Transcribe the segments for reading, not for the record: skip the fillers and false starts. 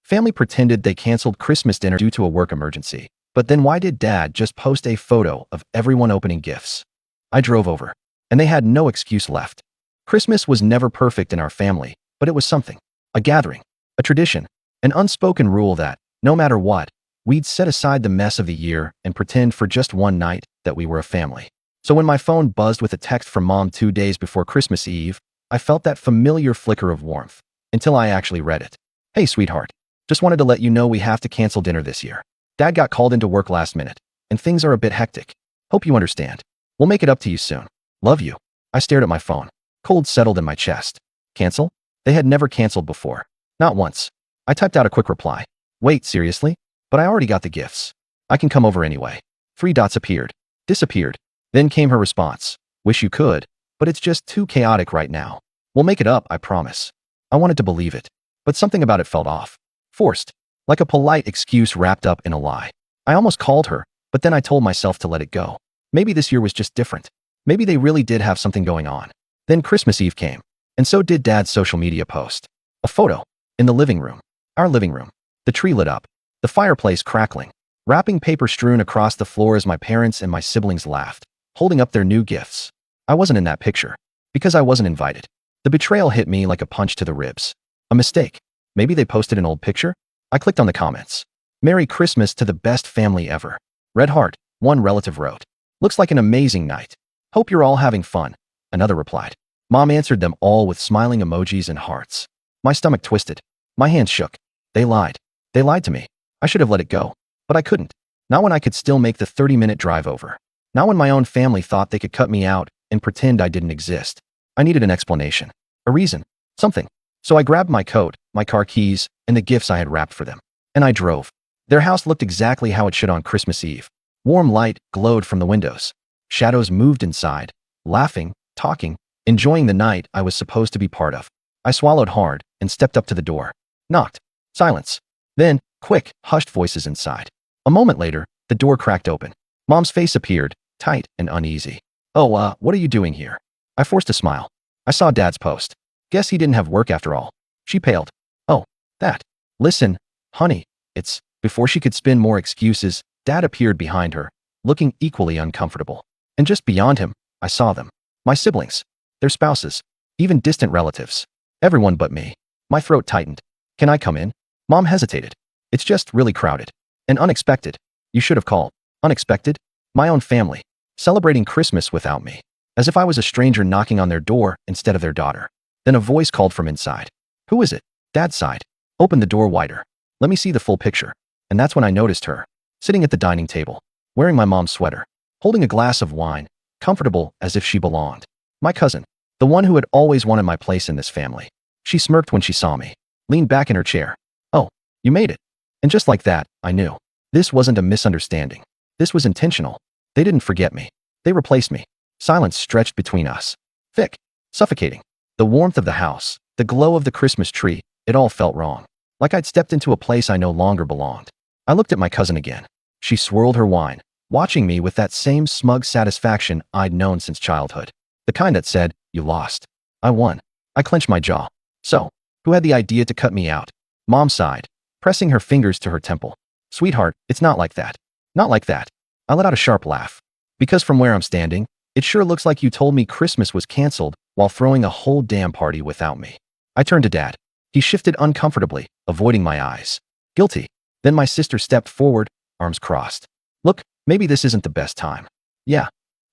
Family pretended they canceled Christmas dinner due to a work emergency. But then why did Dad just post a photo of everyone opening gifts? I drove over, and they had no excuse left. Christmas was never perfect in our family, but it was something. A gathering, a tradition, an unspoken rule that, no matter what, we'd set aside the mess of the year and pretend for just one night that we were a family. So when my phone buzzed with a text from Mom 2 days before Christmas Eve, I felt that familiar flicker of warmth, until I actually read it. Hey, sweetheart. Just wanted to let you know we have to cancel dinner this year. Dad got called into work last minute, and things are a bit hectic. Hope you understand. We'll make it up to you soon. Love you. I stared at my phone. Cold settled in my chest. Cancel? They had never canceled before. Not once. I typed out a quick reply. Wait, seriously? But I already got the gifts. I can come over anyway. 3 dots appeared. Disappeared. Then came her response. Wish you could, but it's just too chaotic right now. We'll make it up, I promise. I wanted to believe it, but something about it felt off. Forced. Like a polite excuse wrapped up in a lie. I almost called her, but then I told myself to let it go. Maybe this year was just different. Maybe they really did have something going on. Then Christmas Eve came, and so did Dad's social media post. A photo. In the living room. Our living room. The tree lit up. The fireplace crackling. Wrapping paper strewn across the floor as my parents and my siblings laughed, holding up their new gifts. I wasn't in that picture, because I wasn't invited. The betrayal hit me like a punch to the ribs. A mistake. Maybe they posted an old picture? I clicked on the comments. Merry Christmas to the best family ever. Red heart, one relative wrote. Looks like an amazing night. Hope you're all having fun. Another replied. Mom answered them all with smiling emojis and hearts. My stomach twisted. My hands shook. They lied. They lied to me. I should have let it go. But I couldn't. Not when I could still make the 30-minute drive over. Not when my own family thought they could cut me out and pretend I didn't exist. I needed an explanation. A reason. Something. So I grabbed my coat, my car keys, and the gifts I had wrapped for them. And I drove. Their house looked exactly how it should on Christmas Eve. Warm light glowed from the windows. Shadows moved inside, laughing, talking, enjoying the night I was supposed to be part of. I swallowed hard and stepped up to the door. Knocked. Silence. Then, quick, hushed voices inside. A moment later, the door cracked open. Mom's face appeared, tight and uneasy. Oh, what are you doing here? I forced a smile. I saw Dad's post. Guess he didn't have work after all. She paled. Oh, that. Listen, honey, it's... Before she could spin more excuses, Dad appeared behind her, looking equally uncomfortable. And just beyond him, I saw them. My siblings. Their spouses. Even distant relatives. Everyone but me. My throat tightened. Can I come in? Mom hesitated. It's just really crowded. And unexpected. You should have called. Unexpected? My own family. Celebrating Christmas without me. As if I was a stranger knocking on their door instead of their daughter. Then a voice called from inside. Who is it? Dad sighed. Opened the door wider. Let me see the full picture. And that's when I noticed her. Sitting at the dining table. Wearing my mom's sweater. Holding a glass of wine. Comfortable as if she belonged. My cousin. The one who had always wanted my place in this family. She smirked when she saw me. Leaned back in her chair. Oh, you made it. And just like that, I knew. This wasn't a misunderstanding. This was intentional. They didn't forget me. They replaced me. Silence stretched between us. Thick. Suffocating. The warmth of the house. The glow of the Christmas tree. It all felt wrong. Like I'd stepped into a place I no longer belonged. I looked at my cousin again. She swirled her wine, watching me with that same smug satisfaction I'd known since childhood. The kind that said, you lost. I won. I clenched my jaw. So, who had the idea to cut me out? Mom sighed, pressing her fingers to her temple. Sweetheart, it's not like that. Not like that. I let out a sharp laugh. Because from where I'm standing, it sure looks like you told me Christmas was canceled while throwing a whole damn party without me. I turned to Dad. He shifted uncomfortably, avoiding my eyes. Guilty. Then my sister stepped forward, arms crossed. Look, maybe this isn't the best time. Yeah.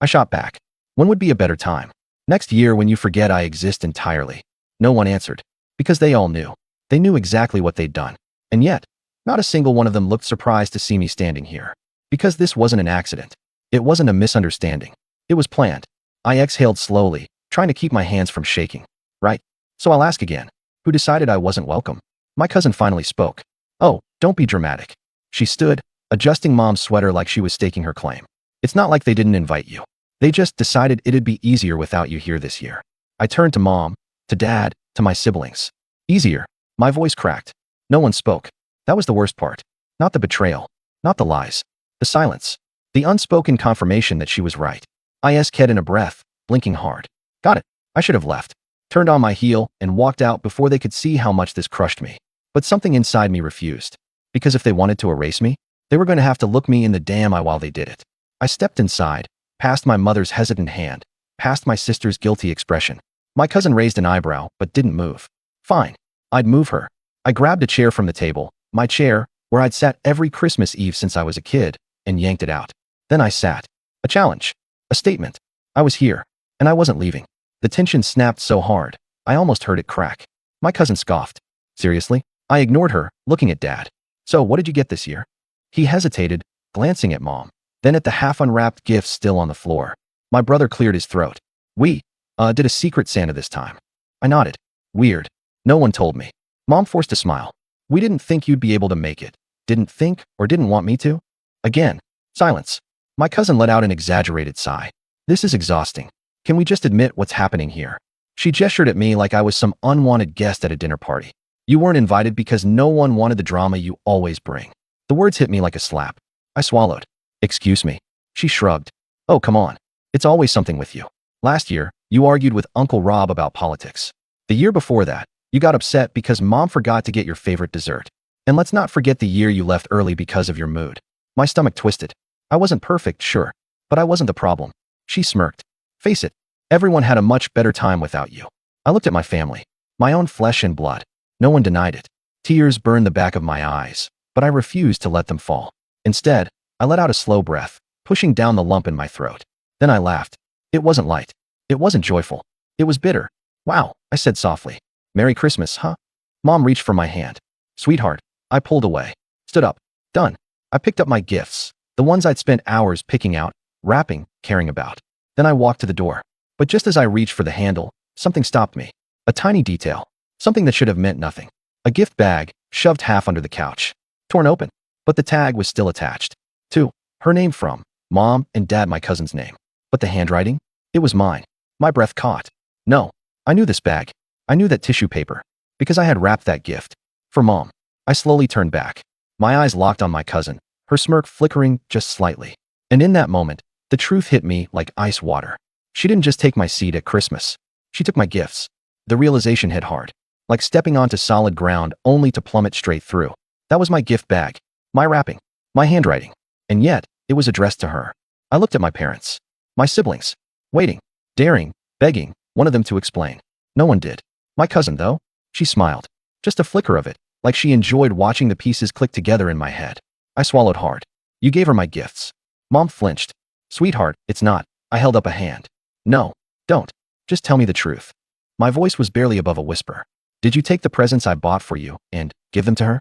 I shot back. When would be a better time? Next year when you forget I exist entirely. No one answered. Because they all knew. They knew exactly what they'd done. And yet, not a single one of them looked surprised to see me standing here. Because this wasn't an accident. It wasn't a misunderstanding. It was planned. I exhaled slowly, trying to keep my hands from shaking. Right? So I'll ask again. Who decided I wasn't welcome? My cousin finally spoke. Oh, don't be dramatic. She stood, adjusting Mom's sweater like she was staking her claim. It's not like they didn't invite you. They just decided it'd be easier without you here this year. I turned to Mom, to Dad, to my siblings. Easier. My voice cracked. No one spoke. That was the worst part. Not the betrayal. Not the lies. The silence. The unspoken confirmation that she was right. I asked in a breath, blinking hard. Got it. I should have left. Turned on my heel and walked out before they could see how much this crushed me. But something inside me refused. Because if they wanted to erase me, they were going to have to look me in the damn eye while they did it. I stepped inside, past my mother's hesitant hand, past my sister's guilty expression. My cousin raised an eyebrow, but didn't move. Fine. I'd move her. I grabbed a chair from the table, my chair, where I'd sat every Christmas Eve since I was a kid, and yanked it out. Then I sat. A challenge. A statement. I was here. And I wasn't leaving. The tension snapped so hard, I almost heard it crack. My cousin scoffed. Seriously? I ignored her, looking at Dad. So what did you get this year? He hesitated, glancing at Mom, then at the half-unwrapped gifts still on the floor. My brother cleared his throat. We did a secret Santa this time. I nodded. Weird. No one told me. Mom forced a smile. We didn't think you'd be able to make it. Didn't think or didn't want me to? Again. Silence. My cousin let out an exaggerated sigh. This is exhausting. Can we just admit what's happening here? She gestured at me like I was some unwanted guest at a dinner party. You weren't invited because no one wanted the drama you always bring. The words hit me like a slap. I swallowed. Excuse me. She shrugged. Oh, come on. It's always something with you. Last year, you argued with Uncle Rob about politics. The year before that, you got upset because Mom forgot to get your favorite dessert. And let's not forget the year you left early because of your mood. My stomach twisted. I wasn't perfect, sure, but I wasn't the problem. She smirked. Face it, everyone had a much better time without you. I looked at my family, my own flesh and blood. No one denied it. Tears burned the back of my eyes, but I refused to let them fall. Instead, I let out a slow breath, pushing down the lump in my throat. Then I laughed. It wasn't light. It wasn't joyful. It was bitter. Wow, I said softly. Merry Christmas, huh? Mom reached for my hand. Sweetheart, I pulled away. Stood up. Done. I picked up my gifts, the ones I'd spent hours picking out, wrapping, caring about. Then I walked to the door. But just as I reached for the handle, something stopped me. A tiny detail. Something that should have meant nothing. A gift bag, shoved half under the couch. Torn open. But the tag was still attached. To her name from Mom and Dad, my cousin's name. But the handwriting? It was mine. My breath caught. No. I knew this bag. I knew that tissue paper. Because I had wrapped that gift. For Mom. I slowly turned back. My eyes locked on my cousin, her smirk flickering just slightly. And in that moment, the truth hit me like ice water. She didn't just take my seat at Christmas. She took my gifts. The realization hit hard. Like stepping onto solid ground only to plummet straight through. That was my gift bag. My wrapping. My handwriting. And yet, it was addressed to her. I looked at my parents. My siblings. Waiting. Daring. Begging. One of them to explain. No one did. My cousin, though. She smiled. Just a flicker of it. Like she enjoyed watching the pieces click together in my head. I swallowed hard. You gave her my gifts. Mom flinched. Sweetheart, it's not. I held up a hand. No. Don't. Just tell me the truth. My voice was barely above a whisper. Did you take the presents I bought for you and give them to her?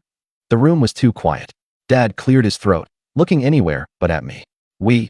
The room was too quiet. Dad cleared his throat, looking anywhere but at me. We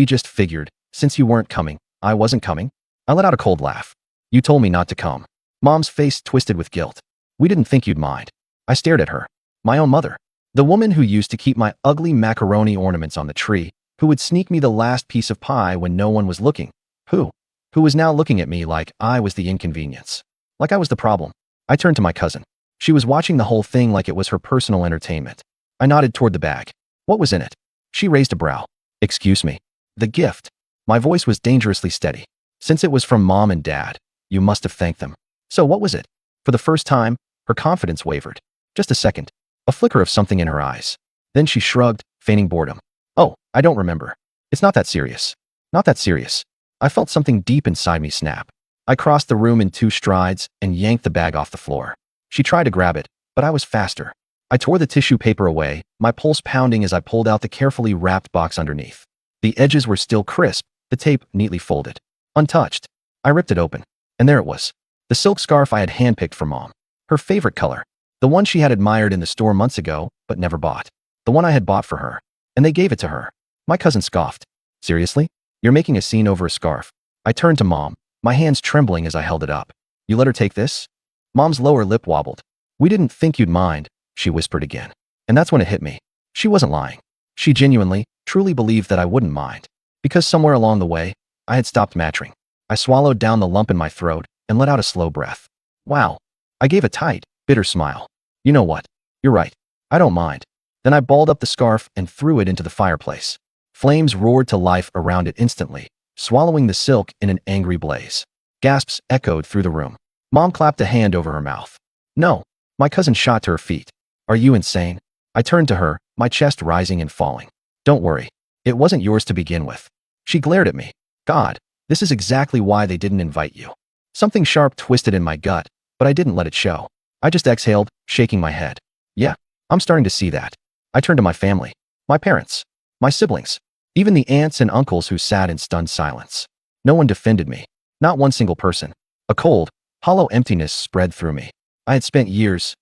just figured, since you weren't coming, I wasn't coming. I let out a cold laugh. You told me not to come. Mom's face twisted with guilt. We didn't think you'd mind. I stared at her. My own mother. The woman who used to keep my ugly macaroni ornaments on the tree, who would sneak me the last piece of pie when no one was looking. Who was now looking at me like I was the inconvenience. Like I was the problem. I turned to my cousin. She was watching the whole thing like it was her personal entertainment. I nodded toward the bag. What was in it? She raised a brow. Excuse me. The gift. My voice was dangerously steady. Since it was from Mom and Dad, you must have thanked them. So what was it? For the first time, her confidence wavered. Just a second. A flicker of something in her eyes. Then she shrugged, feigning boredom. Oh, I don't remember. It's not that serious. Not that serious. I felt something deep inside me snap. I crossed the room in 2 strides and yanked the bag off the floor. She tried to grab it, but I was faster. I tore the tissue paper away, my pulse pounding as I pulled out the carefully wrapped box underneath. The edges were still crisp, the tape neatly folded. Untouched. I ripped it open. And there it was. The silk scarf I had handpicked for Mom. Her favorite color. The one she had admired in the store months ago, but never bought. The one I had bought for her. And they gave it to her. My cousin scoffed. Seriously? You're making a scene over a scarf. I turned to Mom, my hands trembling as I held it up. You let her take this? Mom's lower lip wobbled. We didn't think you'd mind, she whispered again. And that's when it hit me. She wasn't lying. She genuinely, truly believed that I wouldn't mind. Because somewhere along the way, I had stopped matching. I swallowed down the lump in my throat and let out a slow breath. Wow. I gave a tight, bitter smile. You know what? You're right. I don't mind. Then I balled up the scarf and threw it into the fireplace. Flames roared to life around it instantly, swallowing the silk in an angry blaze. Gasps echoed through the room. Mom clapped a hand over her mouth. No. My cousin shot to her feet. Are you insane? I turned to her, my chest rising and falling. Don't worry. It wasn't yours to begin with. She glared at me. God, this is exactly why they didn't invite you. Something sharp twisted in my gut, but I didn't let it show. I just exhaled, shaking my head. Yeah, I'm starting to see that. I turned to my family, my parents, my siblings, even the aunts and uncles who sat in stunned silence. No one defended me. Not one single person. A cold, hollow emptiness spread through me. I had spent years,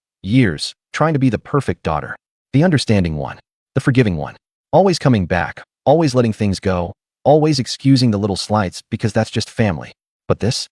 trying to be the perfect daughter, the understanding one, the forgiving one, always coming back, always letting things go, always excusing the little slights because that's just family. But this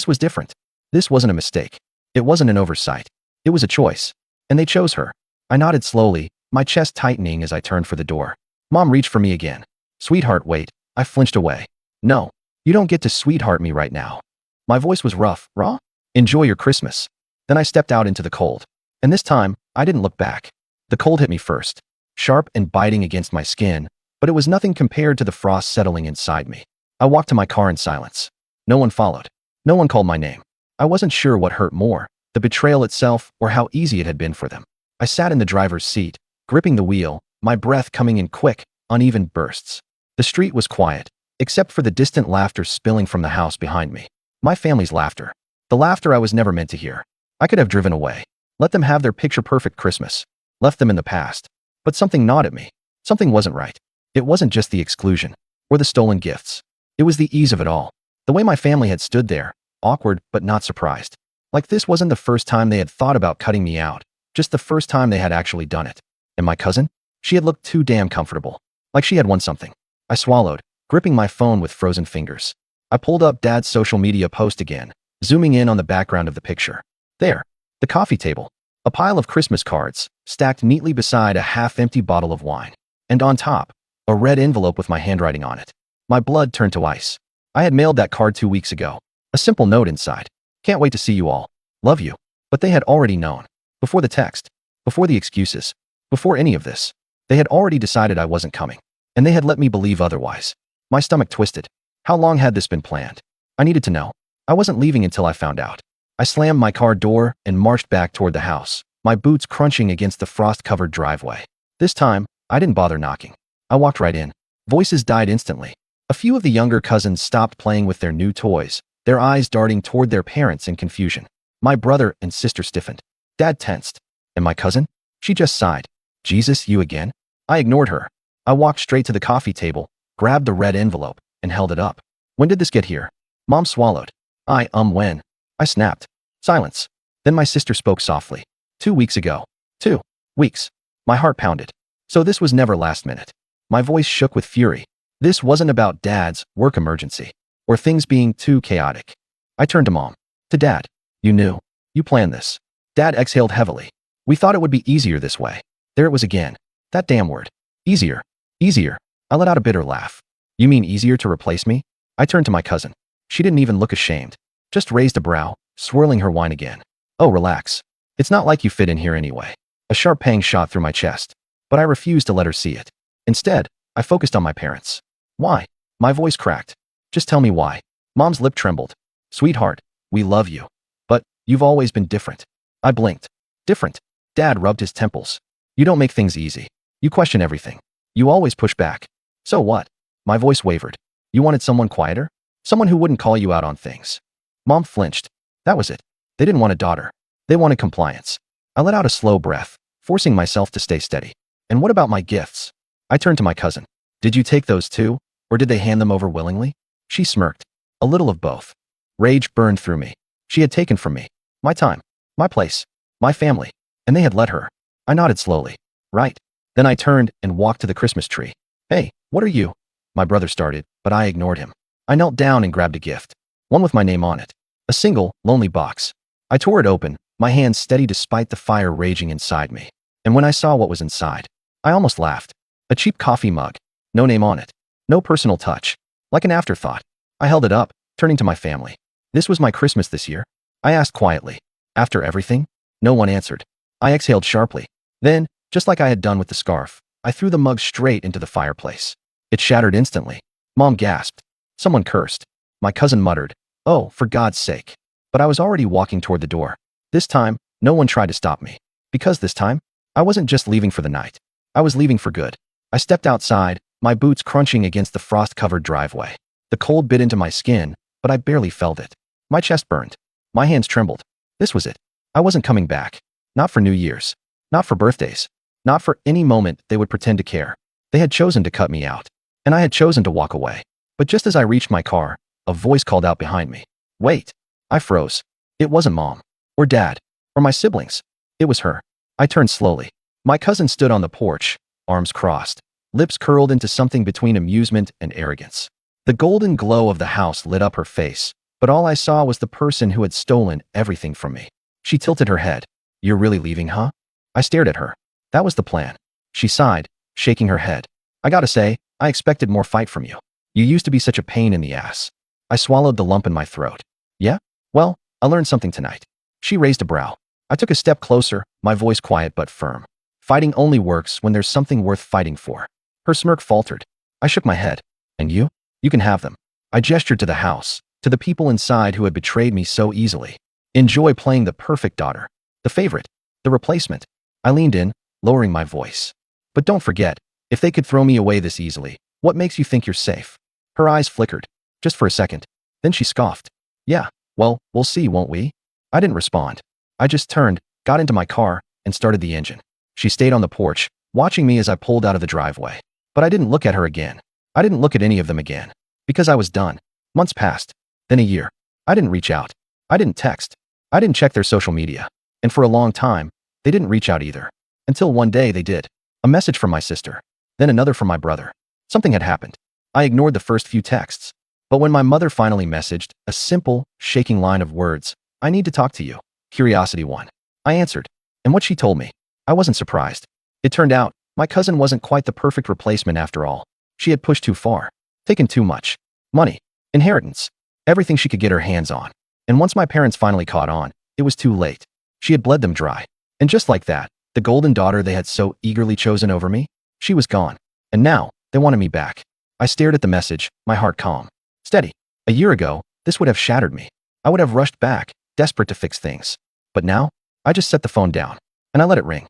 was different. This wasn't a mistake. It wasn't an oversight. It was a choice. And they chose her. I nodded slowly, my chest tightening as I turned for the door. Mom reached for me again. Sweetheart, wait. I flinched away. No, you don't get to sweetheart me right now. My voice was rough, raw. Enjoy your Christmas. Then I stepped out into the cold. And this time, I didn't look back. The cold hit me first, sharp and biting against my skin, but it was nothing compared to the frost settling inside me. I walked to my car in silence. No one followed. No one called my name. I wasn't sure what hurt more, the betrayal itself or how easy it had been for them. I sat in the driver's seat, gripping the wheel, my breath coming in quick, uneven bursts. The street was quiet, except for the distant laughter spilling from the house behind me. My family's laughter. The laughter I was never meant to hear. I could have driven away. Let them have their picture-perfect Christmas. Left them in the past. But something gnawed at me. Something wasn't right. It wasn't just the exclusion, or the stolen gifts. It was the ease of it all. The way my family had stood there, awkward but not surprised. Like this wasn't the first time they had thought about cutting me out, just the first time they had actually done it. And my cousin? She had looked too damn comfortable. Like she had won something. I swallowed, gripping my phone with frozen fingers. I pulled up Dad's social media post again, zooming in on the background of the picture. There, the coffee table. A pile of Christmas cards, stacked neatly beside a half-empty bottle of wine. And on top, a red envelope with my handwriting on it. My blood turned to ice. I had mailed that card 2 weeks ago. A simple note inside. Can't wait to see you all. Love you. But they had already known. Before the text. Before the excuses. Before any of this. They had already decided I wasn't coming. And they had let me believe otherwise. My stomach twisted. How long had this been planned? I needed to know. I wasn't leaving until I found out. I slammed my car door and marched back toward the house, my boots crunching against the frost-covered driveway. This time, I didn't bother knocking. I walked right in. Voices died instantly. A few of the younger cousins stopped playing with their new toys, their eyes darting toward their parents in confusion. My brother and sister stiffened. Dad tensed. And my cousin? She just sighed. Jesus, you again? I ignored her. I walked straight to the coffee table, grabbed the red envelope, and held it up. When did this get here? Mom swallowed. When? I snapped. Silence. Then my sister spoke softly. 2 weeks ago. 2 weeks. My heart pounded. So this was never last minute. My voice shook with fury. This wasn't about Dad's work emergency, or things being too chaotic. I turned to Mom. To Dad. You knew. You planned this. Dad exhaled heavily. We thought it would be easier this way. There it was again. That damn word. Easier. Easier. I let out a bitter laugh. You mean easier to replace me? I turned to my cousin. She didn't even look ashamed. Just raised a brow, swirling her wine again. Oh, relax. It's not like you fit in here anyway. A sharp pang shot through my chest, but I refused to let her see it. Instead, I focused on my parents. Why? My voice cracked. Just tell me why. Mom's lip trembled. Sweetheart, we love you. But you've always been different. I blinked. Different. Dad rubbed his temples. You don't make things easy. You question everything. You always push back. So what? My voice wavered. You wanted someone quieter? Someone who wouldn't call you out on things. Mom flinched. That was it. They didn't want a daughter. They wanted compliance. I let out a slow breath, forcing myself to stay steady. And what about my gifts? I turned to my cousin. Did you take those too? Or did they hand them over willingly? She smirked. A little of both. Rage burned through me. She had taken from me my time, my place, my family, and they had let her. I nodded slowly. Right. Then I turned and walked to the Christmas tree. Hey, what are you? My brother started, but I ignored him. I knelt down and grabbed a gift. One with my name on it. A single, lonely box. I tore it open, my hands steady despite the fire raging inside me. And when I saw what was inside, I almost laughed. A cheap coffee mug. No name on it. No personal touch. Like an afterthought. I held it up, turning to my family. This was my Christmas this year? I asked quietly. After everything? No one answered. I exhaled sharply. Then, just like I had done with the scarf, I threw the mug straight into the fireplace. It shattered instantly. Mom gasped. Someone cursed. My cousin muttered, "Oh, for God's sake." But I was already walking toward the door. This time, No one tried to stop me. Because this time, I wasn't just leaving for the night. I was leaving for good. I stepped outside, my boots crunching against the frost-covered driveway. The cold bit into my skin, but I barely felt it. My chest burned. My hands trembled. This was it. I wasn't coming back. Not for New Year's. Not for birthdays. Not for any moment they would pretend to care. They had chosen to cut me out. And I had chosen to walk away. But just as I reached my car, a voice called out behind me. Wait. I froze. It wasn't Mom. Or Dad. Or my siblings. It was her. I turned slowly. My cousin stood on the porch, arms crossed, lips curled into something between amusement and arrogance. The golden glow of the house lit up her face, but all I saw was the person who had stolen everything from me. She tilted her head. You're really leaving, huh? I stared at her. That was the plan. She sighed, shaking her head. I gotta say, I expected more fight from you. You used to be such a pain in the ass. I swallowed the lump in my throat. Yeah? Well, I learned something tonight. She raised a brow. I took a step closer, my voice quiet but firm. Fighting only works when there's something worth fighting for. Her smirk faltered. I shook my head. And you? You can have them. I gestured to the house, to the people inside who had betrayed me so easily. Enjoy playing the perfect daughter. The favorite. The replacement. I leaned in, lowering my voice. But don't forget, if they could throw me away this easily, what makes you think you're safe? Her eyes flickered. Just for a second. Then she scoffed. Yeah, well, we'll see, won't we? I didn't respond. I just turned, got into my car, and started the engine. She stayed on the porch, watching me as I pulled out of the driveway. But I didn't look at her again. I didn't look at any of them again. Because I was done. Months passed. Then a year. I didn't reach out. I didn't text. I didn't check their social media. And for a long time, they didn't reach out either. Until one day they did. A message from my sister. Then another from my brother. Something had happened. I ignored the first few texts. But when my mother finally messaged, a simple, shaking line of words, I need to talk to you. Curiosity won. I answered. And what she told me, I wasn't surprised. It turned out, my cousin wasn't quite the perfect replacement after all. She had pushed too far. Taken too much. Money. Inheritance. Everything she could get her hands on. And once my parents finally caught on, it was too late. She had bled them dry. And just like that, the golden daughter they had so eagerly chosen over me, she was gone. And now, they wanted me back. I stared at the message, my heart calm. Steady. A year ago, this would have shattered me. I would have rushed back, desperate to fix things. But now, I just set the phone down. And I let it ring.